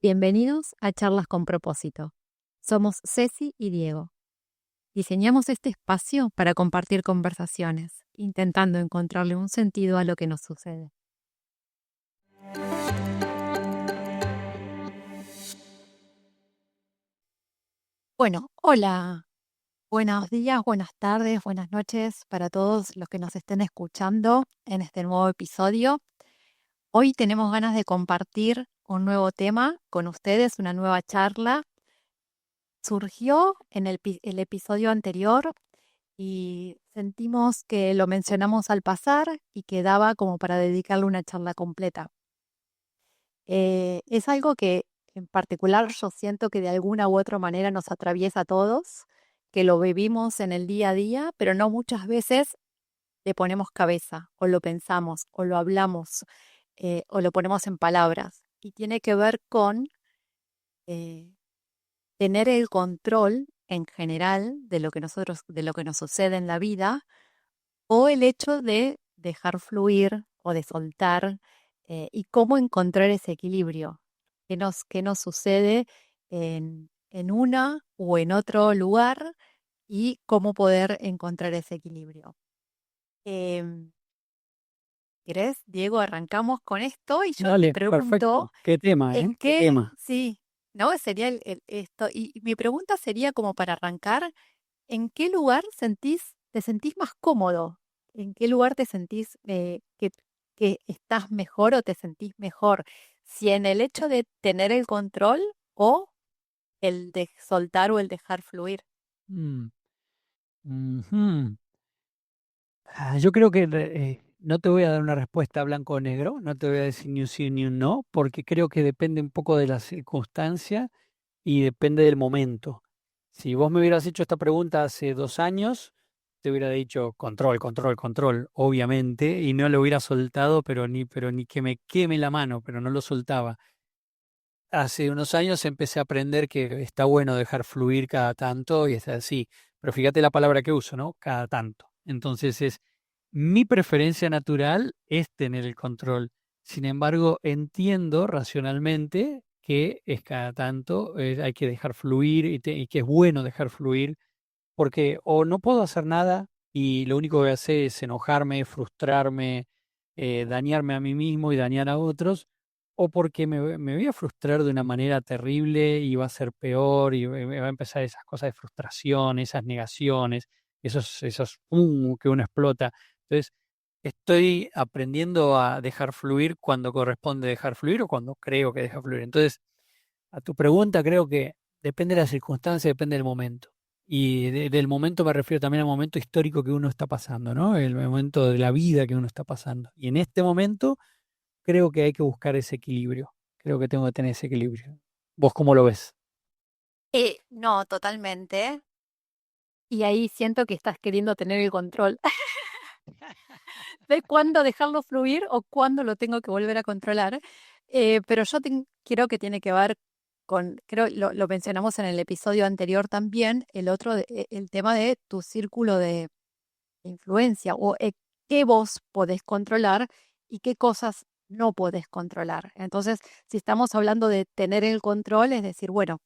Bienvenidos a Charlas con Propósito. Somos Ceci y Diego. Diseñamos este espacio para compartir conversaciones, intentando encontrarle un sentido a lo que nos sucede. Bueno, hola, buenos días, buenas tardes, buenas noches para todos los que nos estén escuchando en este nuevo episodio. Hoy tenemos ganas de compartir un nuevo tema con ustedes, una nueva charla. Surgió en el episodio anterior y sentimos que lo mencionamos al pasar y que daba como para dedicarle una charla completa. Es algo que en particular yo siento que de alguna u otra manera nos atraviesa a todos, que lo vivimos en el día a día, pero no muchas veces le ponemos cabeza o lo pensamos o lo hablamos o lo ponemos en palabras. Y tiene que ver con eh, tener el control en general de lo que nos sucede en la vida, o el hecho de dejar fluir o de soltar, y cómo encontrar ese equilibrio. ¿Qué nos sucede en una o en otro lugar y cómo poder encontrar ese equilibrio? Em, ¿Querés, Diego? Arrancamos con esto y yo te Dale, pregunto, perfecto. Qué tema, ¿eh? ¿en Qué qué? tema. Sí, ¿no? Sería esto. Y mi pregunta sería como para arrancar. ¿En qué lugar te sentís más cómodo? ¿En qué lugar te sentís que estás mejor o te sentís mejor? Si en el hecho de tener el control o el de soltar o el dejar fluir. Mm, ujú. Yo creo que no te voy a dar una respuesta blanco o negro, no te voy a decir ni un sí ni un no, porque creo que depende un poco de la circunstancia y depende del momento. Si vos me hubieras hecho esta pregunta hace 2 años, te hubiera dicho control, control, control, obviamente, y no lo hubiera soltado, pero ni que me queme la mano, pero no lo soltaba. Hace unos años empecé a aprender que está bueno dejar fluir cada tanto y es así. Pero fíjate la palabra que uso, ¿no? Cada tanto. Entonces mi preferencia natural es tener el control. Sin embargo, entiendo racionalmente que es cada tanto, hay que dejar fluir y que es bueno dejar fluir porque o no puedo hacer nada y lo único que voy a hacer es enojarme, frustrarme, dañarme a mí mismo y dañar a otros, o porque me voy a frustrar de una manera terrible y va a ser peor y me va a empezar esas cosas de frustración, esas negaciones, esos pum, que uno explota. Entonces, estoy aprendiendo a dejar fluir cuando corresponde dejar fluir o cuando creo que deja fluir. Entonces, a tu pregunta, creo que depende de la circunstancia, depende del momento. Y del momento me refiero también al momento histórico que uno está pasando, ¿no? El momento de la vida que uno está pasando. Y en este momento creo que hay que buscar ese equilibrio. Creo que tengo que tener ese equilibrio. ¿Vos cómo lo ves? No, totalmente. Y ahí siento que estás queriendo tener el control de cuándo dejarlo fluir o cuándo lo tengo que volver a controlar. Pero creo que tiene que ver creo lo mencionamos en el episodio anterior también, el tema de tu círculo de influencia o qué vos podés controlar y qué cosas no podés controlar. Entonces, si estamos hablando de tener el control, es decir, bueno,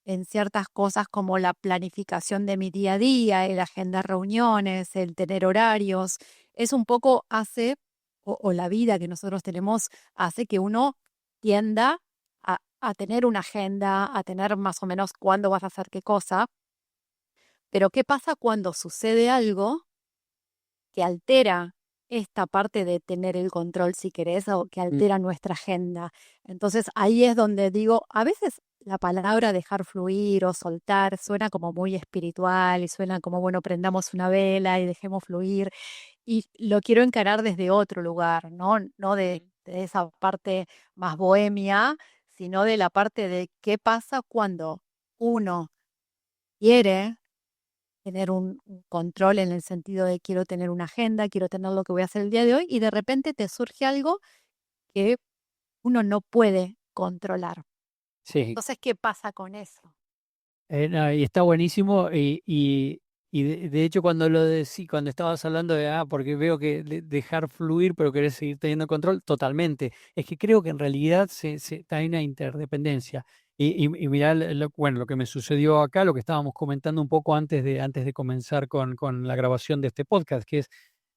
en ciertas cosas como la planificación de mi día a día, el agendar reuniones, el tener horarios, es un poco o la vida que nosotros tenemos hace que uno tienda a tener una agenda, a tener más o menos cuándo vas a hacer qué cosa, pero ¿qué pasa cuando sucede algo que altera esta parte de tener el control, si querés, o que Mm, altera nuestra agenda? Entonces ahí es donde digo, a veces la palabra dejar fluir o soltar suena como muy espiritual y suena como, bueno, prendamos una vela y dejemos fluir. Y lo quiero encarar desde otro lugar, ¿no? No de esa parte más bohemia, sino de la parte de qué pasa cuando uno quiere tener un control en el sentido de quiero tener una agenda, quiero tener lo que voy a hacer el día de hoy y de repente te surge algo que uno no puede controlar. sí, Entonces, ¿qué pasa con eso? no, y está buenísimo. Y Y de hecho, cuando estabas hablando de, porque veo que dejar fluir, pero querés seguir teniendo control, totalmente. Es que creo que en realidad hay una interdependencia. Y mirá, bueno, lo que me sucedió acá, lo que estábamos comentando un poco antes de comenzar con la grabación de este podcast, que es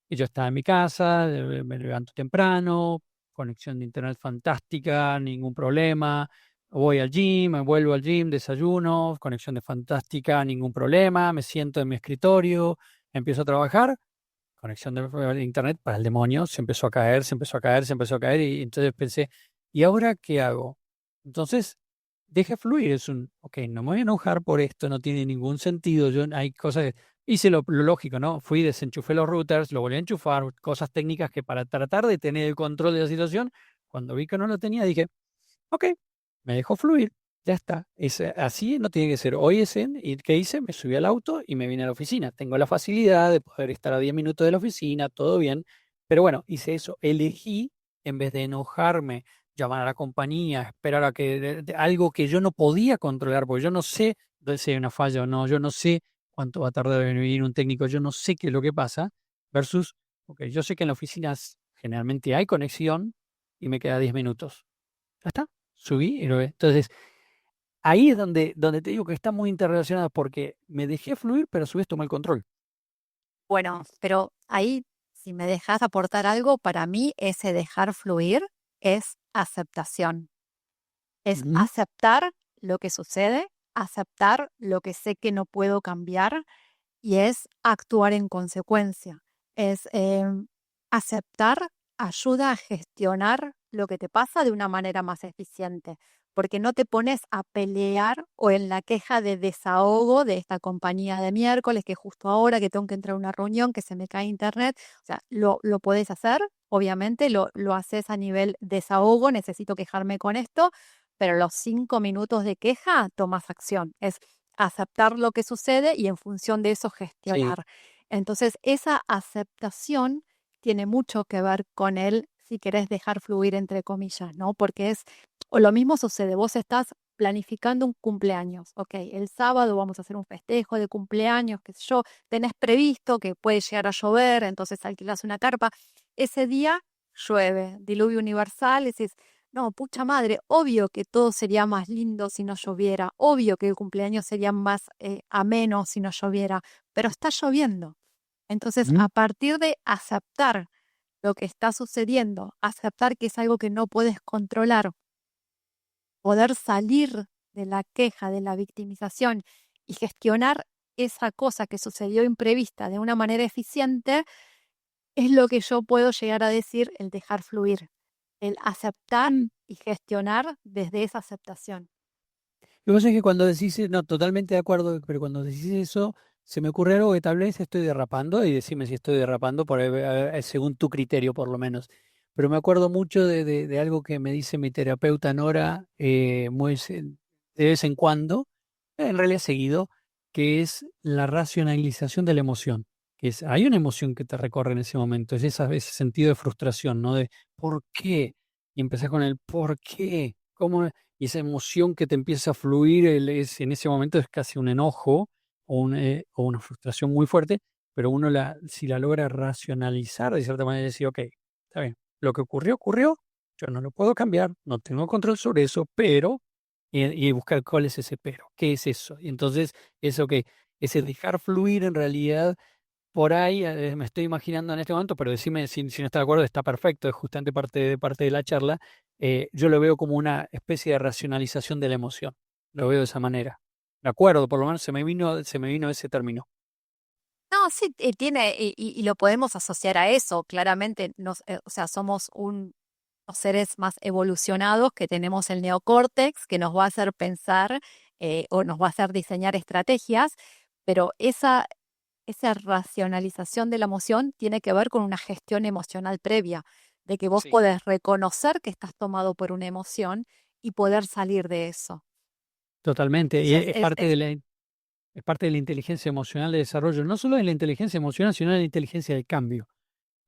que yo estaba en mi casa, me levanto temprano, conexión de internet fantástica, ningún problema. Voy al gym, me vuelvo al gym, desayuno, conexión de fantástica, ningún problema, me siento en mi escritorio, empiezo a trabajar, conexión de internet para el demonio, se empezó a caer, se empezó a caer, se empezó a caer y entonces pensé, ¿y ahora qué hago? Entonces, deje fluir, ok, no me voy a enojar por esto, no tiene ningún sentido, hay cosas, hice lo lógico, ¿no? Fui, desenchufé los routers, lo volví a enchufar, cosas técnicas que para tratar de tener el control de la situación, cuando vi que no lo tenía, dije, ok, me dejó fluir, ya está. Así no tiene que ser. Hoy ¿y qué hice? Me subí al auto y me vine a la oficina. Tengo la facilidad de poder estar a 10 minutos de la oficina, todo bien. Pero bueno, hice eso. Elegí, en vez de enojarme, llamar a la compañía, esperar a que algo que yo no podía controlar, porque yo no sé si hay una falla o no, yo no sé cuánto va a tardar en venir un técnico, yo no sé qué es lo que pasa, versus, ok, yo sé que en la oficina generalmente hay conexión y me queda 10 minutos. Ya está, subí y lo ve. Entonces, ahí es donde te digo que está muy interrelacionado porque me dejé fluir, pero a su vez tomé el control. Bueno, pero ahí, si me dejas aportar algo, para mí ese dejar fluir es aceptación. Es Ujú. aceptar lo que sucede, aceptar lo que sé que no puedo cambiar y es actuar en consecuencia. Es aceptar ayuda a gestionar lo que te pasa de una manera más eficiente, porque no te pones a pelear o en la queja de desahogo de esta compañía de miércoles, que justo ahora que tengo que entrar a una reunión, que se me cae internet. O sea, lo podés hacer, obviamente, lo haces a nivel desahogo, necesito quejarme con esto, pero los 5 minutos de queja tomas acción. Es aceptar lo que sucede y en función de eso Sí, gestionar. Entonces, esa aceptación tiene mucho que ver con el, si querés dejar fluir, entre comillas, ¿no? Porque o lo mismo sucede, vos estás planificando un cumpleaños, ok, el sábado vamos a hacer un festejo de cumpleaños, qué sé yo, tenés previsto que puede llegar a llover, entonces alquilás una carpa, ese día llueve, diluvio universal, decís, no, pucha madre, obvio que todo sería más lindo si no lloviera, obvio que el cumpleaños sería más ameno si no lloviera, pero está lloviendo. Entonces, ujú, a partir de aceptar lo que está sucediendo, aceptar que es algo que no puedes controlar, poder salir de la queja, de la victimización y gestionar esa cosa que sucedió imprevista de una manera eficiente, es lo que yo puedo llegar a decir el dejar fluir, el aceptar y gestionar desde esa aceptación. lo que pasa es que cuando decís, no, totalmente de acuerdo, pero cuando decís eso, se me ocurre algo que tal vez estoy derrapando y decime si estoy derrapando según tu criterio por lo menos. Pero me acuerdo mucho de algo que me dice mi terapeuta Nora de vez en cuando, en realidad seguido, que es la racionalización de la emoción. Hay una emoción que te recorre en ese momento, es ese sentido de frustración, ¿no? De ¿por qué? Y empezás con el ¿por qué? ¿Cómo? Y esa emoción que te empieza a fluir en ese momento es casi un enojo o una frustración muy fuerte, pero uno si la logra racionalizar de cierta manera, decir, ok, está bien, lo que ocurrió, ocurrió, yo no lo puedo cambiar, no tengo control sobre eso, pero, y buscar cuál es ese pero, qué es eso. Y entonces, eso que, ese dejar fluir en realidad por ahí me estoy imaginando en este momento, pero decime si no estás de acuerdo, está perfecto, es justamente parte de la charla. Yo lo veo como una especie de racionalización de la emoción. Lo veo de esa manera. De acuerdo, por lo menos se me vino ese término. No, sí, tiene, y lo podemos asociar a eso, claramente, o sea, somos unos seres más evolucionados que tenemos el neocórtex que nos va a hacer pensar o nos va a hacer diseñar estrategias, pero esa racionalización de la emoción tiene que ver con una gestión emocional previa, de que vos Sí. podés reconocer que estás tomado por una emoción y poder salir de eso. Totalmente. Y Entonces, es parte de la inteligencia emocional de desarrollo, no solo de la inteligencia emocional, sino de la inteligencia del cambio.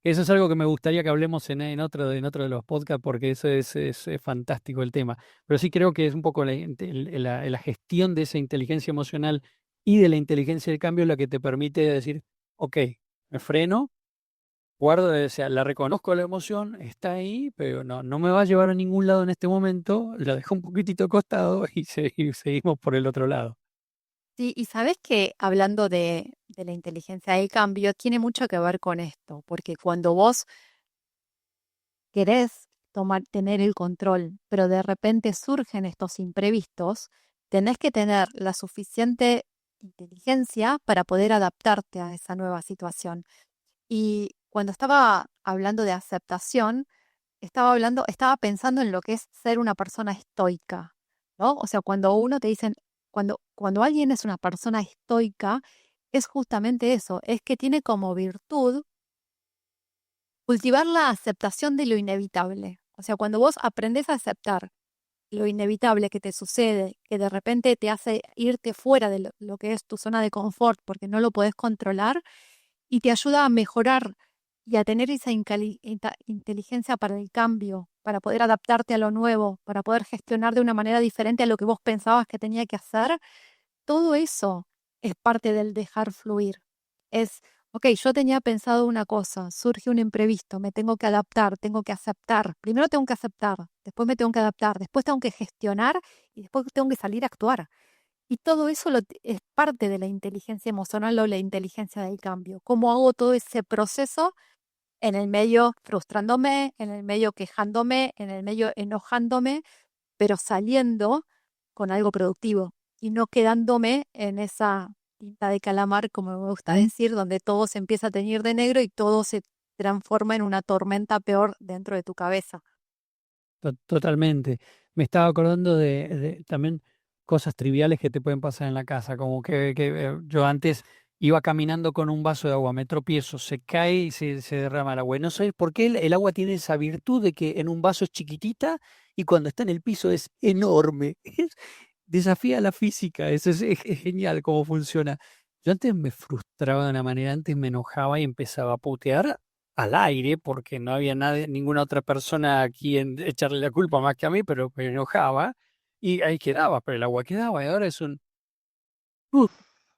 Eso es algo que me gustaría que hablemos en otro de los podcasts, porque eso es fantástico el tema. Pero sí creo que es un poco la gestión de esa inteligencia emocional y de la inteligencia del cambio la que te permite decir, ok, me freno, guardo, o sea, la reconozco la emoción, está ahí, pero no me va a llevar a ningún lado en este momento, la dejo un poquitito de costado y seguimos por el otro lado. Sí, y sabes que hablando de la inteligencia del cambio, tiene mucho que ver con esto, porque cuando vos querés tener el control, pero de repente surgen estos imprevistos, tenés que tener la suficiente inteligencia para poder adaptarte a esa nueva situación. Y cuando estaba hablando de aceptación, estaba pensando en lo que es ser una persona estoica, ¿no? O sea, cuando uno te dicen, cuando alguien es una persona estoica, es justamente eso, es que tiene como virtud cultivar la aceptación de lo inevitable. O sea, cuando vos aprendés a aceptar lo inevitable que te sucede, que de repente te hace irte fuera de lo que es tu zona de confort porque no lo podés controlar y te ayuda a mejorar y a tener esa inteligencia para el cambio, para poder adaptarte a lo nuevo, para poder gestionar de una manera diferente a lo que vos pensabas que tenía que hacer, todo eso es parte del dejar fluir. Es, ok, yo tenía pensado una cosa, surge un imprevisto, me tengo que adaptar, tengo que aceptar. Primero tengo que aceptar, después me tengo que adaptar, después tengo que gestionar y después tengo que salir a actuar. Y todo eso es parte de la inteligencia emocional o la inteligencia del cambio. ¿Cómo hago todo ese proceso en el medio frustrándome, en el medio quejándome, en el medio enojándome, pero saliendo con algo productivo y no quedándome en esa tinta de calamar, como me gusta decir, donde todo se empieza a teñir de negro y todo se transforma en una tormenta peor dentro de tu cabeza? Totalmente. Me estaba acordando de también cosas triviales que te pueden pasar en la casa, como que yo antes iba caminando con un vaso de agua, me tropiezo, se cae y se derrama el agua. Y no sé por qué el agua tiene esa virtud de que en un vaso es chiquitita y cuando está en el piso es enorme. Desafía la física, eso es genial cómo funciona. Yo antes me frustraba de una manera, antes me enojaba y empezaba a putear al aire porque no había nadie, ninguna otra persona a quien echarle la culpa más que a mí, pero me enojaba y ahí quedaba, pero el agua quedaba y ahora es un uf,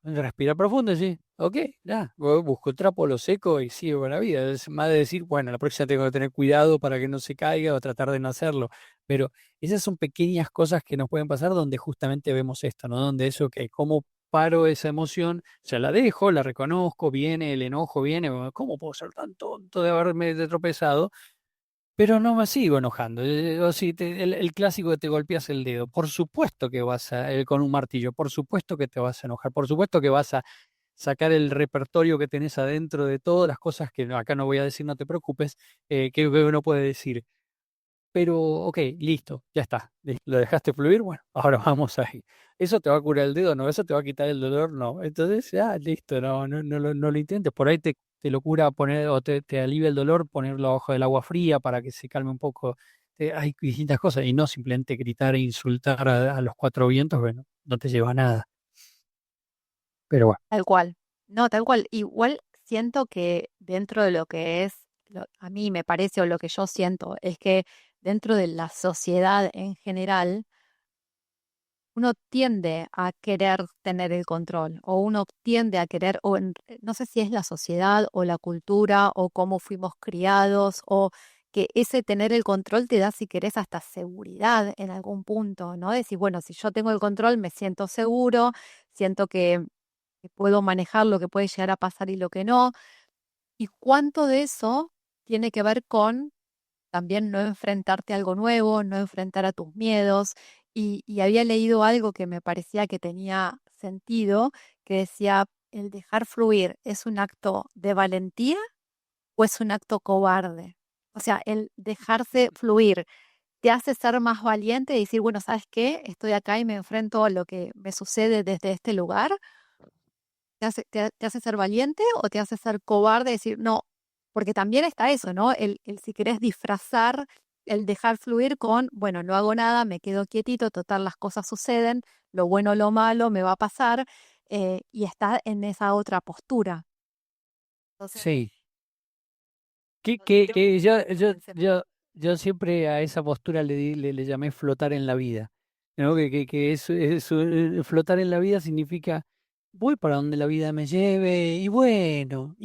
respira profundo, sí, ok, ya, busco el trapo, lo seco y sigo con la vida. Es más de decir, bueno, la próxima tengo que tener cuidado para que no se caiga o tratar de no hacerlo, pero esas son pequeñas cosas que nos pueden pasar donde justamente vemos esto, ¿no? Donde eso, ok, ¿cómo paro esa emoción? O sea, la dejo, la reconozco, viene el enojo, viene, bueno, ¿cómo puedo ser tan tonto de haberme tropezado? Pero no me sigo enojando. O si el clásico que te golpeas el dedo, por supuesto que vas a, con un martillo, por supuesto que te vas a enojar, por supuesto que vas a sacar el repertorio que tenés adentro de todas las cosas que acá no voy a decir, no te preocupes, que uno puede decir. Pero, ok, listo, ya está. Lo dejaste fluir, bueno, ahora vamos ahí. ¿Eso te va a curar el dedo? No, ¿eso te va a quitar el dolor? No. Entonces, ya, listo, no lo intentes. Por ahí te lo cura poner o te alivia el dolor ponerlo abajo del agua fría para que se calme un poco. Hay distintas cosas y no simplemente gritar e insultar a los cuatro vientos, bueno, no te lleva a nada. Pero bueno, Tal cual. No, tal cual. Igual siento que dentro de lo que es, a mí me parece o lo que yo siento, es que dentro de la sociedad en general, uno tiende a querer tener el control o uno tiende a querer, no sé si es la sociedad o la cultura o cómo fuimos criados o que ese tener el control te da, si querés, hasta seguridad en algún punto, ¿no? Decir, bueno, si yo tengo el control, me siento seguro, siento que puedo manejar lo que puede llegar a pasar y lo que no. ¿Y cuánto de eso tiene que ver con también no enfrentarte a algo nuevo, no enfrentar a tus miedos? Y había leído algo que me parecía que tenía sentido, que decía, ¿el dejar fluir es un acto de valentía o es un acto cobarde? O sea, el dejarse fluir te hace ser más valiente y decir, bueno, ¿sabes qué? Estoy acá y me enfrento a lo que me sucede desde este lugar. ¿Te hace ser valiente o te hace ser cobarde? Decir, no, porque también está eso, ¿no? El si querés disfrazar, el dejar fluir con, bueno, no hago nada, me quedo quietito, total, las cosas suceden, lo bueno o lo malo me va a pasar, y está en esa otra postura. Entonces, sí. Que, no sé que, qué que opinas yo, de lo que yo, mencioné. yo, yo siempre a esa postura le llamé flotar en la vida. ¿No? Que flotar en la vida significa voy para donde la vida me lleve y bueno.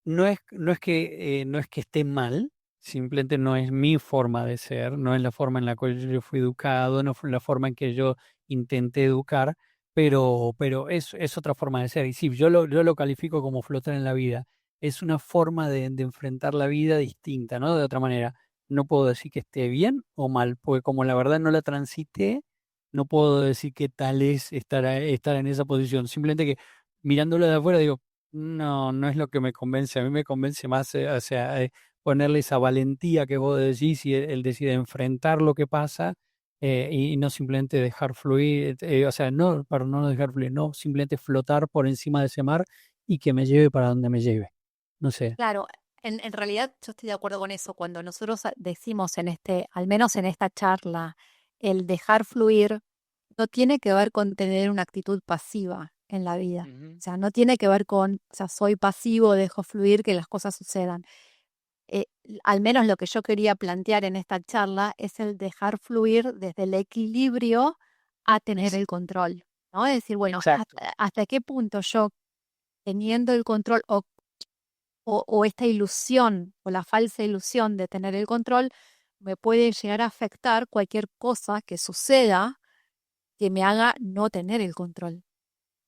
No es que esté mal, simplemente no es mi forma de ser, no es la forma en la cual yo fui educado, no fue la forma en que yo intenté educar, pero es otra forma de ser. Y sí, yo lo califico como flotar en la vida. Es una forma de enfrentar la vida distinta, ¿no? De otra manera. No puedo decir que esté bien o mal, porque como la verdad no la transité, no puedo decir qué tal es estar en esa posición. Simplemente que mirándolo de afuera digo, no, no es lo que me convence. A mí me convence más, o sea, ponerle esa valentía que vos decís y el decir enfrentar lo que pasa y no simplemente dejar fluir, o sea, no, para no dejar fluir, no, simplemente flotar por encima de ese mar y que me lleve para donde me lleve. No sé. Claro, en realidad yo estoy de acuerdo con eso. Cuando nosotros decimos en al menos en esta charla, el dejar fluir, no tiene que ver con tener una actitud pasiva en la vida. Ujú. O sea, no tiene que ver con, o sea, soy pasivo, dejo fluir, que las cosas sucedan. Al menos lo que yo quería plantear en esta charla es el dejar fluir desde el equilibrio a tener el control, ¿no? Es decir, bueno, Exacto. hasta qué punto yo teniendo el control o esta ilusión o la falsa ilusión de tener el control me puede llegar a afectar cualquier cosa que suceda que me haga no tener el control.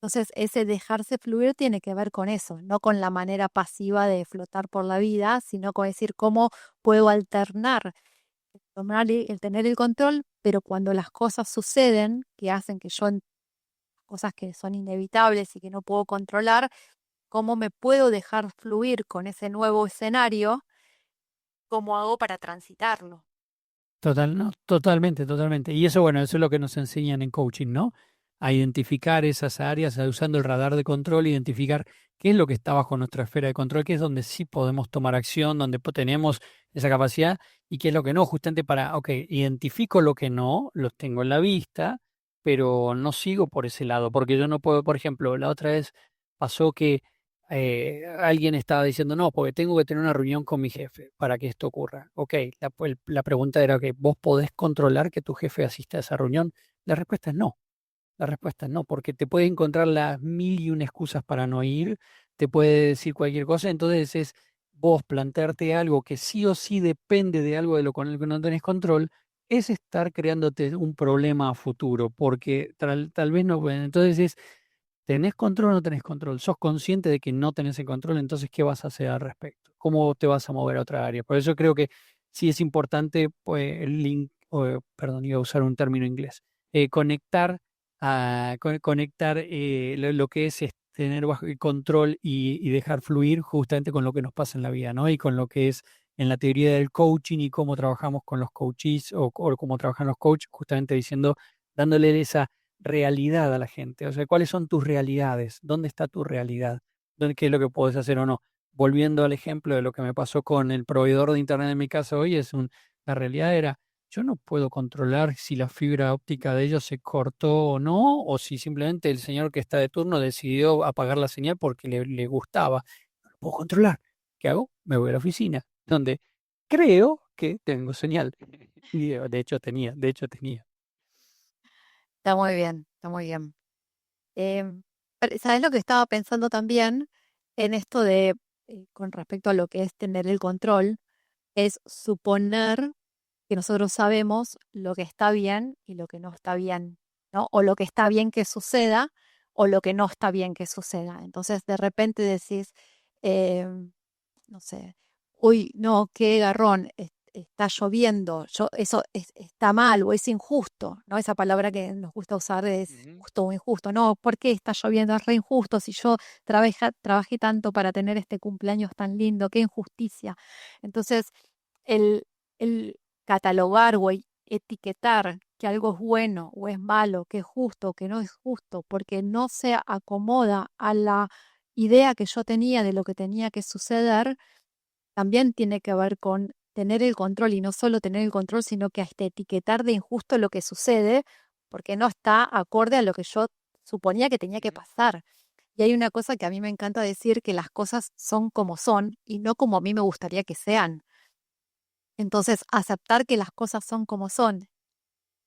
Entonces, ese dejarse fluir tiene que ver con eso, no con la manera pasiva de flotar por la vida, sino con decir cómo puedo alternar tomar el tener el control, pero cuando las cosas suceden, que hacen que yo, cosas que son inevitables y que no puedo controlar, cómo me puedo dejar fluir con ese nuevo escenario, cómo hago para transitarlo. Total, no, totalmente, totalmente. Y eso, bueno, eso es lo que nos enseñan en coaching, ¿no? A identificar esas áreas, usando el radar de control, identificar qué es lo que está bajo nuestra esfera de control, qué es donde sí podemos tomar acción, donde tenemos esa capacidad y qué es lo que no, justamente para, ok, identifico lo que no, los tengo en la vista, pero no sigo por ese lado, porque yo no puedo, por ejemplo, la otra vez pasó que alguien estaba diciendo, no, porque tengo que tener una reunión con mi jefe para que esto ocurra. Ok, la pregunta era que vos podés controlar que tu jefe asista a esa reunión. La respuesta es no. La respuesta es no, porque te puede encontrar las mil y una excusas para no ir, te puede decir cualquier cosa, entonces es vos plantearte algo que sí o sí depende de algo de lo con el que no tenés control, es estar creándote un problema a futuro, porque tal vez no, bueno, entonces es ¿tenés control o no tenés control? ¿Sos consciente de que no tenés el control? Entonces, ¿qué vas a hacer al respecto? ¿Cómo te vas a mover a otra área? Por eso creo que sí es importante, pues, el link, perdón, iba a usar un término inglés, conectar, conectar lo que es tener bajo el control y dejar fluir justamente con lo que nos pasa en la vida, ¿no? Y con lo que es en la teoría del coaching y cómo trabajamos con los coaches o cómo trabajan los coaches, justamente diciendo, dándole esa realidad a la gente. O sea, ¿cuáles son tus realidades? ¿Dónde está tu realidad? ¿Qué es lo que puedes hacer o no? Volviendo al ejemplo de lo que me pasó con el proveedor de internet en mi casa hoy, la realidad era, yo no puedo controlar si la fibra óptica de ellos se cortó o no, o si simplemente el señor que está de turno decidió apagar la señal porque le gustaba. No lo puedo controlar. ¿Qué hago? Me voy a la oficina, donde creo que tengo señal. Y de hecho tenía. Está muy bien, está muy bien. ¿Sabes lo que estaba pensando también en esto de, con respecto a lo que es tener el control? Es suponer que nosotros sabemos lo que está bien y lo que no está bien, ¿no? O lo que está bien que suceda o lo que no está bien que suceda. Entonces, de repente decís, no sé, uy, no, qué garrón, está lloviendo, eso está mal o es injusto, ¿no? Esa palabra que nos gusta usar es Ujú. justo o injusto. No, ¿por qué está lloviendo? Es re injusto si yo trabajé tanto para tener este cumpleaños tan lindo, qué injusticia. Entonces, el, el catalogar o etiquetar que algo es bueno o es malo, que es justo o que no es justo, porque no se acomoda a la idea que yo tenía de lo que tenía que suceder, también tiene que ver con tener el control y no solo tener el control, sino que hasta etiquetar de injusto lo que sucede, porque no está acorde a lo que yo suponía que tenía que Ujú. pasar. Y hay una cosa que a mí me encanta decir, que las cosas son como son y no como a mí me gustaría que sean. Entonces, aceptar que las cosas son como son,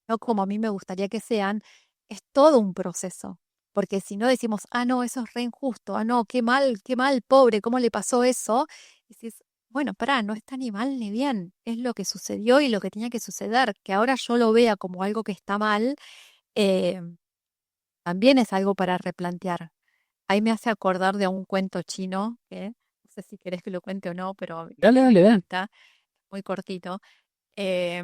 no como a mí me gustaría que sean, es todo un proceso. porque si no decimos, ah, no, eso es re injusto, ah, no, qué mal, pobre, ¿cómo le pasó eso? Y dices, bueno, pará, no está ni mal ni bien, es lo que sucedió y lo que tenía que suceder, que ahora yo lo vea como algo que está mal, eh, también es algo para replantear. Ahí me hace acordar de un cuento chino, que no sé si querés que lo cuente o no, pero Dale, dale, dale. está muy cortito. Eh,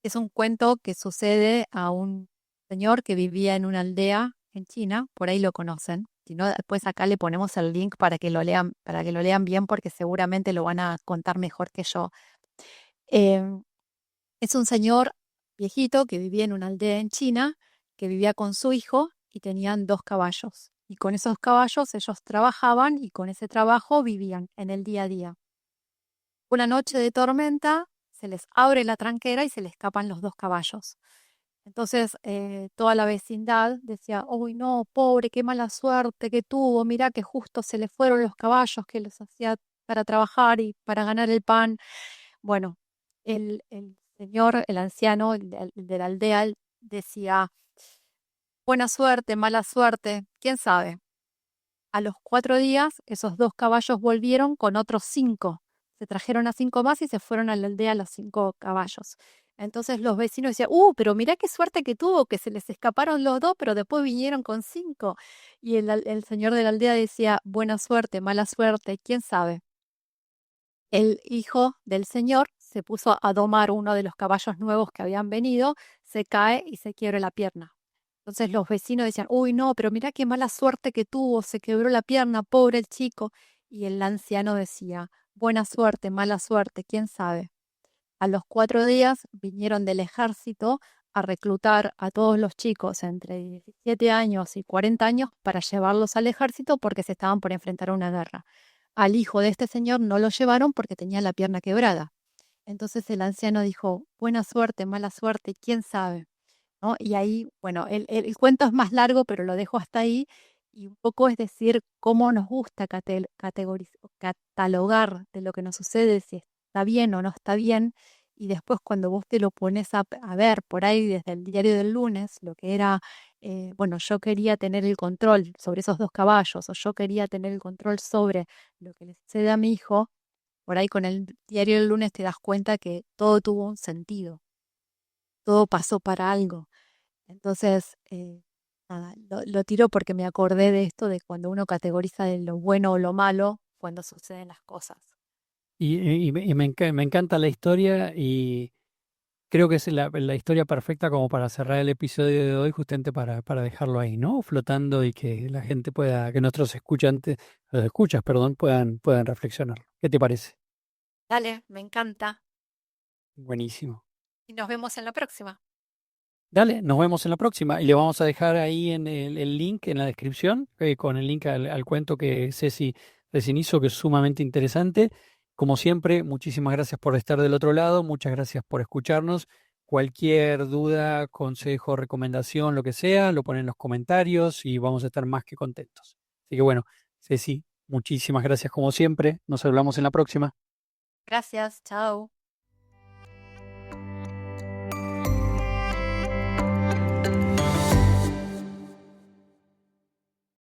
es un cuento que sucede a un señor que vivía en una aldea en China, por ahí lo conocen. Si no, después acá le ponemos el link para que lo lean bien, porque seguramente lo van a contar mejor que yo. Em, es un señor viejito que vivía en una aldea en China, que vivía con su hijo y tenían 2 caballos. Y con esos caballos ellos trabajaban y con ese trabajo vivían en el día a día. Una noche de tormenta se les abre la tranquera y se le escapan los 2 caballos. Entonces toda la vecindad decía, uy no, pobre, qué mala suerte que tuvo, mirá que justo se le fueron los caballos que los hacía para trabajar y para ganar el pan. Bueno, el señor, el anciano, el de la aldea, él decía, buena suerte, mala suerte, quién sabe. A los 4 días, esos 2 caballos volvieron con otros 5. Se trajeron a 5 más y se fueron a la aldea los 5 caballos. Entonces los vecinos decían, pero mirá qué suerte que tuvo, que se les escaparon los 2, pero después vinieron con 5. Y el señor de la aldea decía, buena suerte, mala suerte, quién sabe. El hijo del señor se puso a domar uno de los caballos nuevos que habían venido, se cae y se quiebra la pierna. Entonces los vecinos decían, uy, no, pero mira qué mala suerte que tuvo, se quebró la pierna, pobre el chico. Y el anciano decía, buena suerte, mala suerte, quién sabe. A los 4 días vinieron del ejército a reclutar a todos los chicos entre 17 años y 40 años para llevarlos al ejército porque se estaban por enfrentar a una guerra. Al hijo de este señor no lo llevaron porque tenía la pierna quebrada. Entonces el anciano dijo, buena suerte, mala suerte, quién sabe. ¿No? Y ahí, bueno, el cuento es más largo, pero lo dejo hasta ahí. Y un poco es decir cómo nos gusta catalogar de lo que nos sucede, si está bien o no está bien. Y después cuando vos te lo pones a ver por ahí desde el diario del lunes, lo que era, bueno, yo quería tener el control sobre esos 2 caballos, o yo quería tener el control sobre lo que le sucede a mi hijo, por ahí con el diario del lunes te das cuenta que todo tuvo un sentido, todo pasó para algo. Entonces, nada, lo tiro porque me acordé de esto, de cuando uno categoriza de lo bueno o lo malo cuando suceden las cosas. Me encanta la historia y creo que es la historia perfecta como para cerrar el episodio de hoy, justamente para dejarlo ahí, ¿no? Flotando y que la gente pueda, que nuestros escuchantes, los escuchas, perdón, puedan reflexionar. ¿Qué te parece? Dale, me encanta. Buenísimo. Y nos vemos en la próxima. Dale, nos vemos en la próxima y le vamos a dejar ahí en el link en la descripción, con el link al cuento que Ceci recién hizo, que es sumamente interesante. Como siempre, muchísimas gracias por estar del otro lado, muchas gracias por escucharnos. Cualquier duda, consejo, recomendación, lo que sea, lo ponen en los comentarios y vamos a estar más que contentos. Así que bueno, Ceci, muchísimas gracias como siempre. Nos hablamos en la próxima. Gracias, chao.